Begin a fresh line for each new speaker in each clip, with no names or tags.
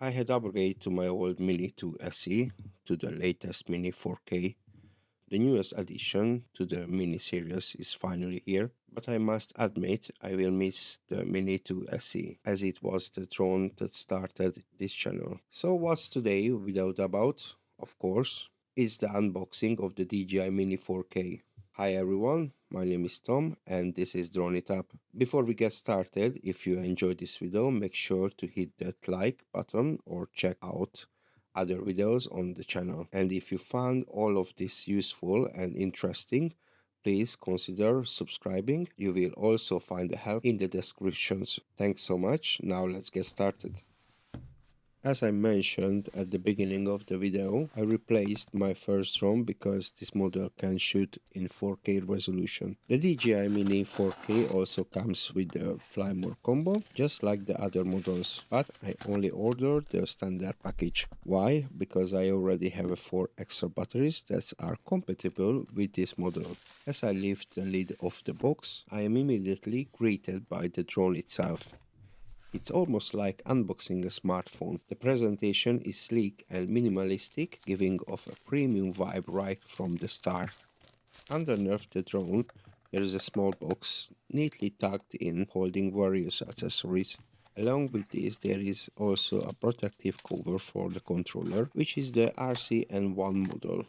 I had upgraded to my old Mini to SE to the latest Mini 4K. The newest addition to the Mini series is finally here, but I must admit I will miss the Mini 2 SE, as it was the drone that started this channel. So what's today without about, of course, is the unboxing of the DJI Mini 4K. Hi everyone, my name is Tom and this is Drone It Up. Before we get started, if you enjoyed this video, make sure to hit that like button or check out other videos on the channel. And if you found all of this useful and interesting, please consider subscribing. You will also find the help in the descriptions. Thanks so much. Now let's get started. As I mentioned at the beginning of the video, I replaced my first drone because this model can shoot in 4K resolution. The DJI Mini 4K also comes with the Fly More combo, just like the other models, but I only ordered the standard package. Why? Because I already have 4 extra batteries that are compatible with this model. As I lift the lid of the box, I am immediately greeted by the drone itself. It's almost like unboxing a smartphone. The presentation is sleek and minimalistic, giving off a premium vibe right from the start. Underneath the drone, there is a small box neatly tucked in, holding various accessories. Along with this, there is also a protective cover for the controller, which is the RCN1 model.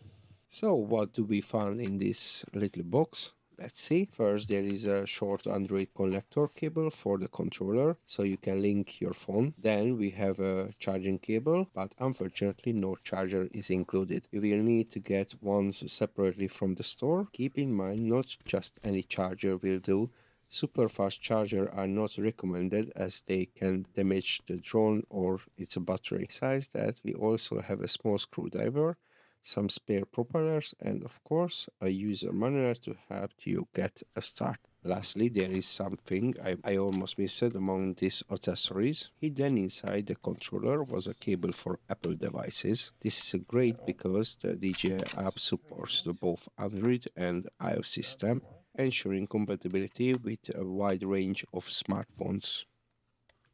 So what do we find in this little box? Let's see. First, there is a short Android connector cable for the controller, so you can link your phone. Then we have a charging cable, but unfortunately no charger is included. You will need to get one separately from the store. Keep in mind, not just any charger will do. Super fast chargers are not recommended as they can damage the drone or its battery. Besides that, we also have a small screwdriver, some spare propellers, and of course a user manual to help you get a start. Lastly, there is something I almost missed among these accessories. Hidden inside the controller was a cable for Apple devices. This is great because the DJI app supports the both Android and iOS system, ensuring compatibility with a wide range of smartphones.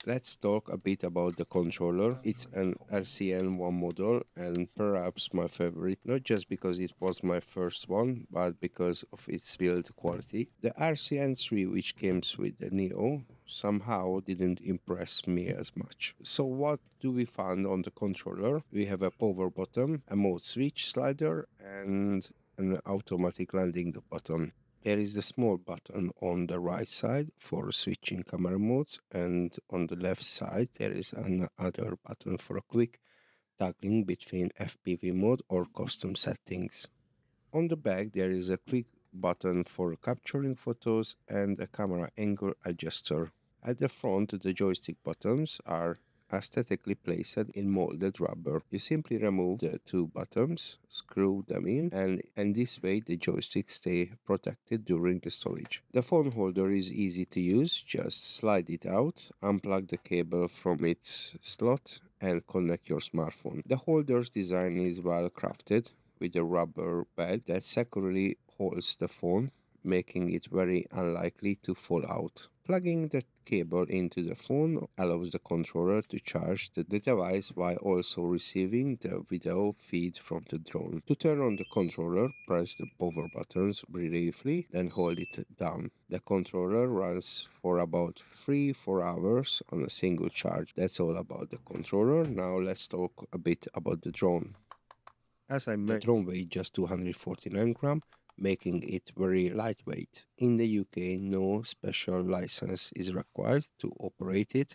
Let's talk a bit about the controller. It's an RCN1 model and perhaps my favorite, not just because it was my first one, but because of its build quality. The RCN3, which comes with the Neo, somehow didn't impress me as much. So what do we find on the controller? We have a power button, a mode switch slider, and an automatic landing button. There is a small button on the right side for switching camera modes, and on the left side there is another button for a quick toggling between FPV mode or custom settings. On the back there is a quick button for capturing photos and a camera angle adjuster. At the front, the joystick buttons are aesthetically placed in molded rubber. You simply remove the two buttons, screw them in, and this way the joystick stay protected during the storage. The phone holder is easy to use, just slide it out, unplug the cable from its slot, and connect your smartphone. The holder's design is well crafted, with a rubber pad that securely holds the phone, making it very unlikely to fall out. Plugging the cable into the phone allows the controller to charge the device while also receiving the video feed from the drone. To turn on the controller, press the power buttons briefly, then hold it down. The controller runs for about 3-4 hours on a single charge. That's all about the controller. Now let's talk a bit about the drone. As I mentioned, the drone weighs just 249 grams, making it very lightweight. In the UK, no special license is required to operate it,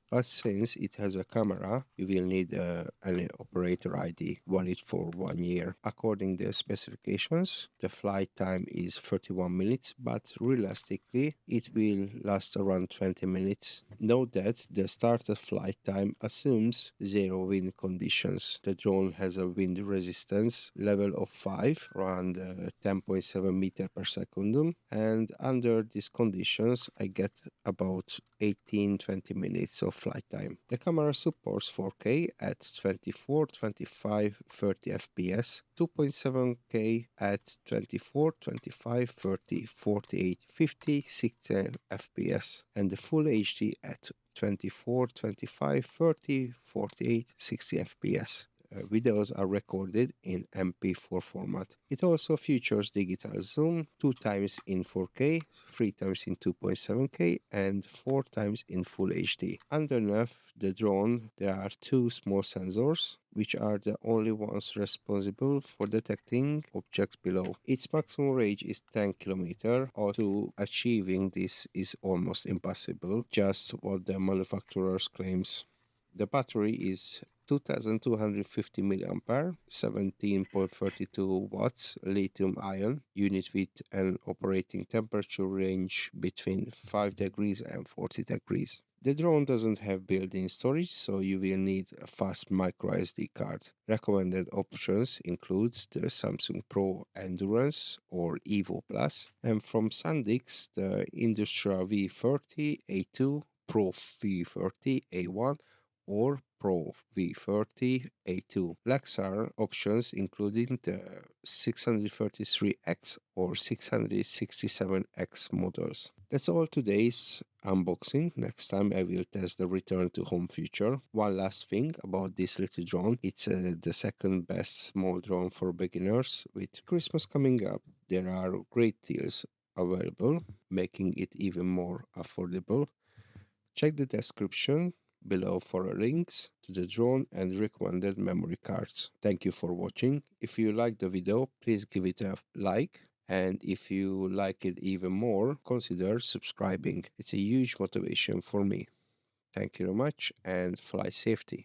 but since it has a camera, you will need an operator ID valid for 1 year. According to the specifications, the flight time is 31 minutes, but realistically, it will last around 20 minutes. Note that the started flight time assumes zero wind conditions. The drone has a wind resistance level of 5, around 10.7 meter per second, and under these conditions, I get about 18-20 minutes of flight time. The camera supports 4K at 24, 25, 30 fps, 2.7K at 24, 25, 30, 48, 50, 60 fps, and the Full HD at 24, 25, 30, 48, 60 fps. Videos are recorded in MP4 format. It also features digital zoom 2 times in 4K, 3 times in 2.7K, and 4 times in Full HD. Underneath the drone, there are two small sensors, which are the only ones responsible for detecting objects below. Its maximum range is 10 km, although achieving this is almost impossible, just what the manufacturers claims. The battery is 2250 mAh, 17.32 watts lithium ion unit with an operating temperature range between 5 degrees and 40 degrees. The drone doesn't have built-in storage, so you will need a fast micro SD card. Recommended options include the Samsung Pro Endurance or Evo Plus, and from SanDisk the Industrial V30 A2, Pro V30 A1, or Pro V30 A2. Lexar options including the 633X or 667X models. That's all today's unboxing. Next time I will test the return to home feature. One last thing about this little drone. It's the second best small drone for beginners. With Christmas coming up, there are great deals available, making it even more affordable. Check the description below for links to the drone and recommended memory cards. Thank you for watching. If you like the video, please give it a like. And if you like it even more, consider subscribing. It's a huge motivation for me. Thank you very much and fly safety.